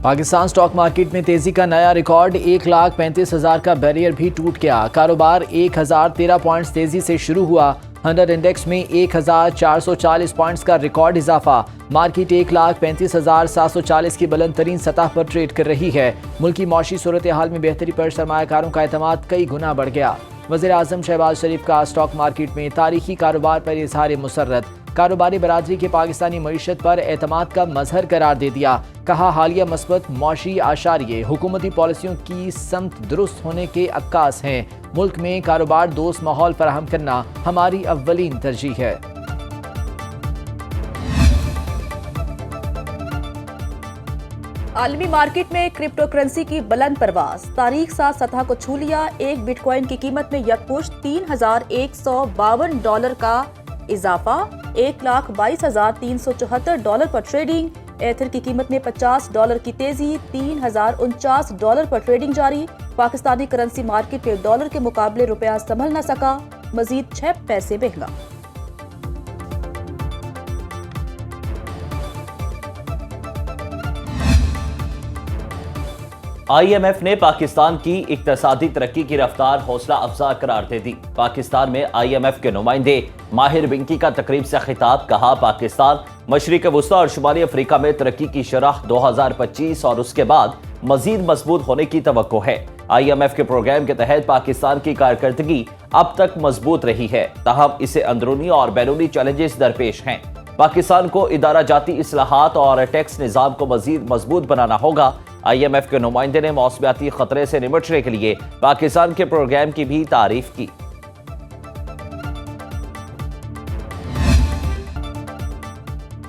Pakistan stock market में तेजी का नया रिकॉर्ड, 1,35,000 का बैरियर भी टूट गया। कारोबार 1,013 पॉइंट्स तेजी से शुरू हुआ। 100 इंडेक्स में 1,440 पॉइंट्स का रिकॉर्ड इजाफा। मार्केट 1,35,740 की बुलंद तरीन सतह पर ट्रेड कर रही है। मुल्की मौशी सूरत हाल में बेहतरी पर सरमायाकारों का एतमाद कई गुना बढ़ गया। वज़ीर आज़म शहबाज शरीफ का स्टॉक मार्केट में तारीखी कारोबार पर इजहार मुसर्रत, कारोबारी बरादरी के पाकिस्तानी मईशत पर एतमाद का मजहर करार दे दिया। कहा, हालिया मस्बत मौशी आशारिये हुकूमती पॉलिसियों की समत दुरुस्त होने के अक्कास हैं। मुल्क में कारोबार दोस्त माहौल फराहम करना हमारी अव्वलीन तरजीह है। आलमी मार्केट में क्रिप्टो करेंसी की बुलंद परवाज, तारीख साथ सतह को छू लिया। एक बिटकॉइन की कीमत में यकपुश्त $3,152 का इजाफा, $1,22,374 पर ट्रेडिंग। एथर की कीमत में $50 की तेजी, $3,049 पर ट्रेडिंग जारी। पाकिस्तानी करेंसी मार्केट में डॉलर के मुकाबले रुपया संभल न सका, मजीद 6 पैसे महंगा। IMF ने पाकिस्तान की इक्तसादी तरक्की की रफ्तार हौसला अफजा करार दे दी। पाकिस्तान में IMF के नुमाइंदे माहिर बिंकी का तकरीब से खिताब, कहा, पाकिस्तान मशरिक वुस्ता और शुमाली अफ्रीका में तरक्की की शरह 2025 और उसके बाद मजीद मजबूत होने की तवक्को है। IMF के प्रोग्राम के तहत पाकिस्तान की कारकर्दगी अब तक मजबूत रही है, ताहम इसे अंदरूनी और बैरूनी चैलेंजेस दरपेश हैं। पाकिस्तान को इदारा जाती इस्लाहात और टैक्स निज़ाम को मजीद मजबूत बनाना होगा। IMF के नुमाइंदे ने मौसमियाती खतरे से निपटने के लिए पाकिस्तान के प्रोग्राम की भी तारीफ की।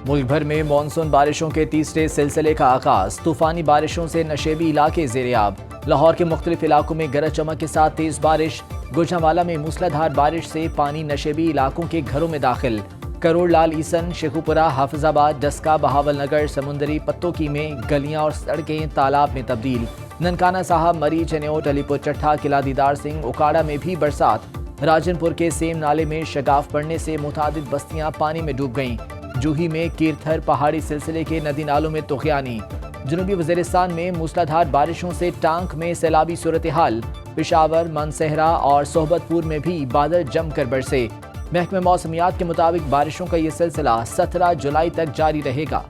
मुल्क भर में मानसून बारिशों के तीसरे सिलसिले का आगाज, तूफानी बारिशों से नशेबी इलाके ज़ेर-ए-आब। लाहौर के मुख्तलिफ इलाकों में गरज चमक के साथ तेज बारिश। गुजरांवाला में मूसलाधार बारिश से पानी नशेबी इलाकों के घरों में दाखिल। करोड़ लाल ईसन, शेखुपुरा, हाफिजाबाद, डस्का, बहावलनगर, समुंदरी, पत्तोकी में गलियां और सड़कें तालाब में तब्दील। ननकाना साहब, मरी, चनेओट, अलीपुर चट्ठा, किला दीदार सिंह, उकाड़ा में भी बरसात। राजनपुर के सेम नाले में शगाफ पड़ने से मुतादिद बस्तियां पानी में डूब गईं। जूही में कीरथर पहाड़ी सिलसिले के नदी नालों में तुग़यानी। जनूबी वज़ीरिस्तान में मूसलाधार बारिशों से टांक में सैलाबी सूरत हाल। पेशावर, मनसेहरा और सोहबतपुर में भी बादल जमकर बरसे। महकमे मौसमियात के मुताबिक बारिशों का ये सिलसिला 17 जुलाई तक जारी रहेगा।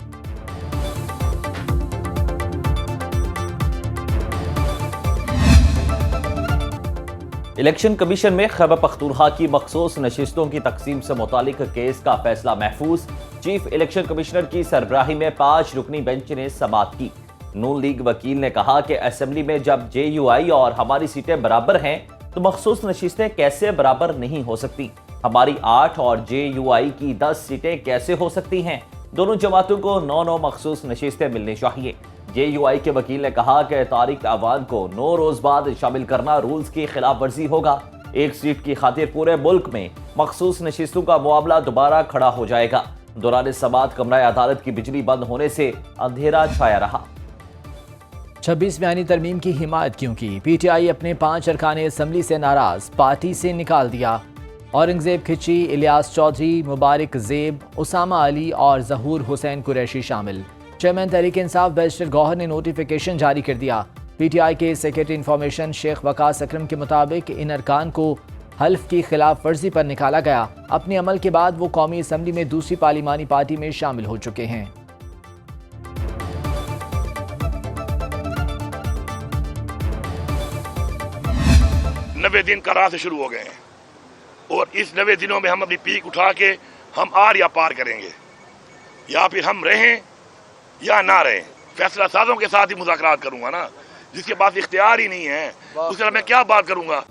इलेक्शन कमीशन में खैबर पख्तूनख्वा की मखसूस नशिस्तों की तकसीम से मुतालिक केस का फैसला महफूज। चीफ इलेक्शन कमिश्नर की सरबराही में 5 रुकनी बेंच ने समाअत की। नून लीग वकील ने कहा कि असेंबली में जब JUI और हमारी सीटें बराबर हैं तो मखसूस नशिस्तें कैसे बराबर नहीं हो सकती। हमारी 8 और JUI की 10 सीटें कैसे हो सकती हैं। दोनों जमातों को 9-9 मखसूस नशिस्तें मिलनी चाहिए। JUI के वकील ने कहा कि तारीख अवान को 9 रोज बाद शामिल करना रूल्स की खिलाफ वर्जी होगा। एक सीट की खातिर पूरे मुल्क में मखसूस नशिस्तों का मामला दोबारा खड़ा हो जाएगा। दौरान समाअत कमरा अदालत की बिजली बंद होने से अंधेरा छाया रहा। 26 बयानी तरमीम की हिमायत क्यों की? PTI अपने 5 अरकान असम्बली से नाराज, पार्टी से निकाल दिया। औरंगजेब खिची, इलियास चौधरी, मुबारक ज़ेब, उसामा अली और ज़हूर हुसैन कुरैशी शामिल। चेयरमैन तहरीक इंसाफ बैरिस्टर गौहर ने नोटिफिकेशन जारी कर दिया। PTI के सेक्रेटरी इंफॉर्मेशन शेख वकास अकरम के मुताबिक इन अरकान को हल्फ की खिलाफ वर्जी पर निकाला गया। अपने अमल के बाद वो कौमी असम्बली में दूसरी पार्लिमानी पार्टी में शामिल हो चुके हैं। नब्बे दिन का राह से शुरू हो गए हैं और इस 90 दिनों में हम अपनी पीक उठा के हम आर या पार करेंगे, या फिर हम रहें या ना रहें। फैसला साजों के साथ ही मुज़ाकरात करूंगा ना, जिसके पास इख्तियार ही नहीं है उसके साथ मैं क्या बात करूंगा।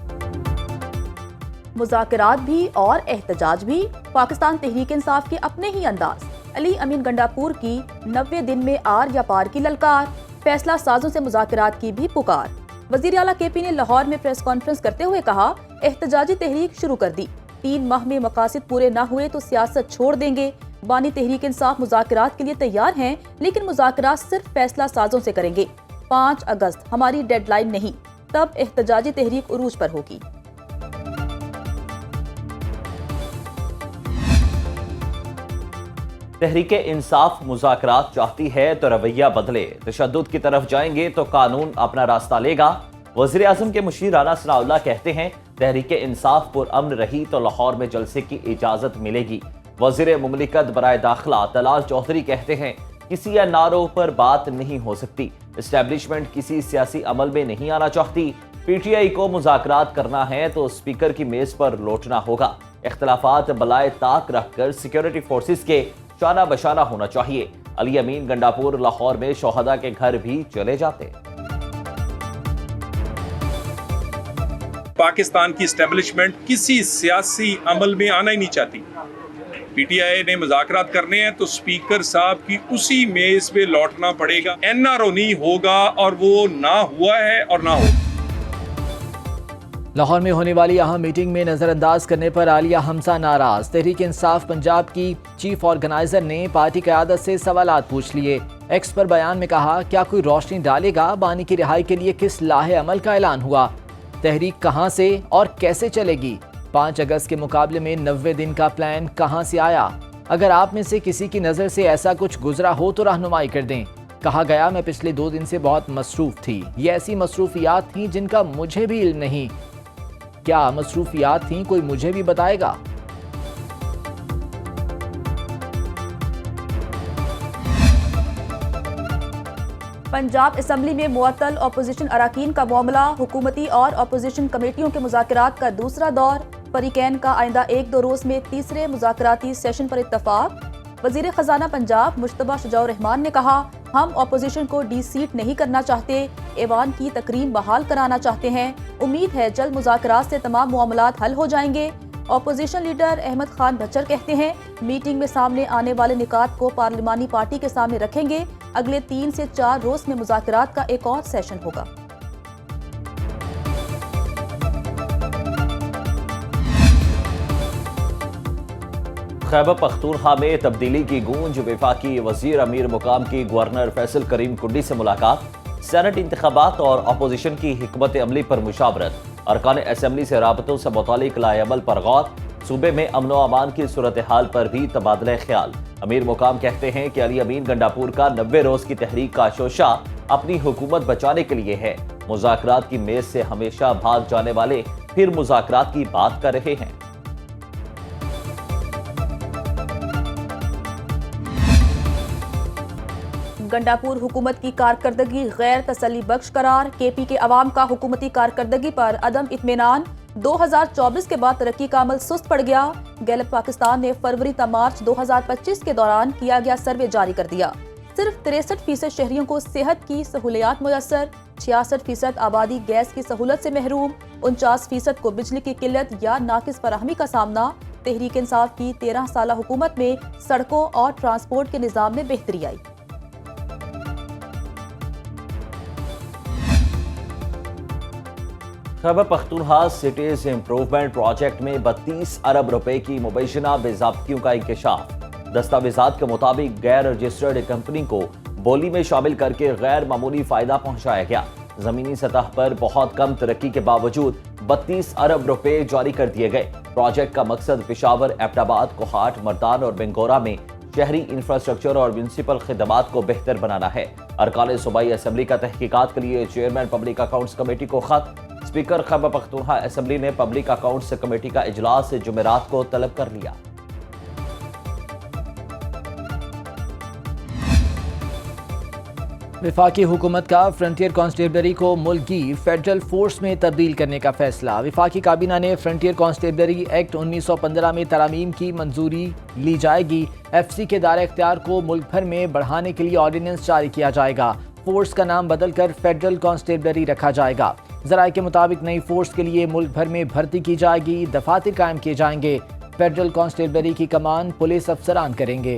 मुज़ाकरात भी और एहतजाज भी, पाकिस्तान तहरीक इंसाफ के अपने ही अंदाज। अली अमीन गंडापुर की 90 दिन में आर या पार की ललकार, फैसला साजों से मुज़ाकरात की भी पुकार। वज़ीर आला KP ने लाहौर में प्रेस कॉन्फ्रेंस करते हुए कहा, एहतजाजी तहरीक शुरू कर दी, 3 माह में मकासद पूरे ना हुए तो सियासत छोड़ देंगे। बानी तहरीक इंसाफ मुज़ाकरात के लिए तैयार हैं, लेकिन मुज़ाकरात सिर्फ फैसला साजों से करेंगे। 5 अगस्त हमारी डेडलाइन नहीं, तब एहतजाजी तहरीक उरूज पर होगी। تحریک انصاف مذاکرات چاہتی ہے تو رویہ بدلے، تشدد کی طرف جائیں گے تو قانون اپنا راستہ لے گا۔ وزیر اعظم کے مشیر رانا ثناءاللہ کہتے ہیں تحریک انصاف پرامن رہی تو لاہور میں جلسے کی اجازت ملے گی۔ وزیر مملکت برائے داخلہ طلال چودھری کہتے ہیں کسی این آر او پر بات نہیں ہو سکتی، اسٹیبلشمنٹ کسی سیاسی عمل میں نہیں آنا چاہتی، پی ٹی آئی کو مذاکرات کرنا ہے تو اسپیکر کی میز پر لوٹنا ہوگا، اختلافات بلائے طاق رکھ کر سیکیورٹی فورسز کے شانہ بشانہ ہونا چاہیے۔ علی امین گنڈاپور لاہور میں شہداء کے گھر بھی چلے جاتے۔ پاکستان کی اسٹیبلشمنٹ کسی سیاسی عمل میں آنا ہی نہیں چاہتی۔ پی ٹی آئی نے مذاکرات کرنے ہیں تو اسپیکر صاحب کی اسی میز پہ لوٹنا پڑے گا، این آر او نہیں ہوگا، اور وہ نہ ہوا ہے اور نہ ہو۔ لاہور میں ہونے والی اہم میٹنگ میں نظر انداز کرنے پر عالیہ حمزہ ناراض۔ تحریک انصاف پنجاب کی چیف آرگنائزر نے پارٹی قیادت سے سوالات پوچھ لیے۔ ایکس پر بیان میں کہا کیا کوئی روشنی ڈالے گا بانی کی رہائی کے لیے کس لاہ عمل کا اعلان ہوا، تحریک کہاں سے اور کیسے چلے گی، 5 اگست کے مقابلے میں 90 دن کا پلان کہاں سے آیا، اگر آپ میں سے کسی کی نظر سے ایسا کچھ گزرا ہو تو رہنمائی کر دیں۔ کہا گیا میں پچھلے 2 دن سے بہت مصروف تھی، یہ ایسی مصروفیات تھیں جن کا مجھے بھی علم نہیں، کیا مصروفیات تھیں کوئی مجھے بھی بتائے گا۔ پنجاب اسمبلی میں معطل اپوزیشن اراکین کا معاملہ، حکومتی اور اپوزیشن کمیٹیوں کے مذاکرات کا دوسرا دور، فریقین کا آئندہ 1-2 روز میں تیسرے مذاکراتی سیشن پر اتفاق۔ وزیر خزانہ پنجاب مجتبیٰ شجاع الرحمان نے کہا ہم اپوزیشن کو ڈی سیٹ نہیں کرنا چاہتے، ایوان کی تکریم بحال کرانا چاہتے ہیں، امید ہے جلد مذاکرات سے تمام معاملات حل ہو جائیں گے۔ اپوزیشن لیڈر احمد خان بچر کہتے ہیں میٹنگ میں سامنے آنے والے نکات کو پارلیمانی پارٹی کے سامنے رکھیں گے، اگلے 3 سے 4 روز میں مذاکرات کا ایک اور سیشن ہوگا۔ خیبر پختونخوا میں تبدیلی کی گونج، وفاقی وزیر امیر مقام کی گورنر فیصل کریم کنڈی سے ملاقات، سینٹ انتخابات اور اپوزیشن کی حکمت عملی پر مشاورت، ارکان اسمبلی سے رابطوں سے متعلق لائحہ عمل پر غور، صوبے میں امن و امان کی صورتحال پر بھی تبادلہ خیال۔ امیر مقام کہتے ہیں کہ علی امین گنڈاپور کا 90 روز کی تحریک کا شوشہ اپنی حکومت بچانے کے لیے ہے، مذاکرات کی میز سے ہمیشہ بھاگ جانے والے پھر مذاکرات کی بات کر رہے ہیں۔ گنڈاپور حکومت کی کارکردگی غیر تسلی بخش قرار، کے پی کے عوام کا حکومتی کارکردگی پر عدم اطمینان، 2024 کے بعد ترقی کا عمل سست پڑ گیا۔ گیلپ پاکستان نے فروری تا مارچ 2025 کے دوران کیا گیا سروے جاری کر دیا، صرف 63% شہریوں کو صحت کی سہولیات میسر، 66% آبادی گیس کی سہولت سے محروم، 49% کو بجلی کی قلت یا ناقص فراہمی کا سامنا۔ تحریک انصاف کی 13 سالہ حکومت میں سڑکوں اور ٹرانسپورٹ کے نظام میں بہتری آئی۔ Khyber Pakhtunkhwa cities improvement project میں 32 ارب روپے کی مبینہ بے ضابطگیوں کا انکشاف، دستاویزات کے مطابق غیر رجسٹرڈ کمپنی کو بولی میں شامل کر کے غیر معمولی فائدہ پہنچایا گیا۔ زمینی سطح پر بہت کم ترقی کے باوجود 32 ارب روپے جاری کر دیے گئے۔ پروجیکٹ کا مقصد پشاور، ایبٹ آباد، کوہاٹ، مردان اور بنگورہ میں شہری انفراسٹرکچر اور میونسپل خدمات کو بہتر بنانا ہے۔ ارکان صوبائی اسمبلی کا تحقیقات کے لیے چیئرمین پبلک اکاؤنٹس کمیٹی کو خط، اسپیکر خیبر پختونخوا اسمبلی نے پبلک اکاؤنٹس کمیٹی کا اجلاس جمعرات کو طلب کر لیا۔ وفاقی حکومت کا فرنٹیئر کانسٹیبلری کو ملکی فیڈرل فورس میں تبدیل کرنے کا فیصلہ، وفاقی کابینہ نے فرنٹیئر کانسٹیبلری ایکٹ 1915 میں ترامیم کی منظوری لی جائے گی۔ ایف سی کے دائرہ اختیار کو ملک بھر میں بڑھانے کے لیے آرڈیننس جاری کیا جائے گا۔ فورس کا نام بدل کر فیڈرل کانسٹیبلری رکھا جائے گا۔ ذرائع کے مطابق نئی فورس کے لیے ملک بھر میں بھرتی کی جائے گی، دفاتر قائم کیے جائیں گے۔ فیڈرل کانسٹیبلری کی کمان پولیس افسران کریں گے۔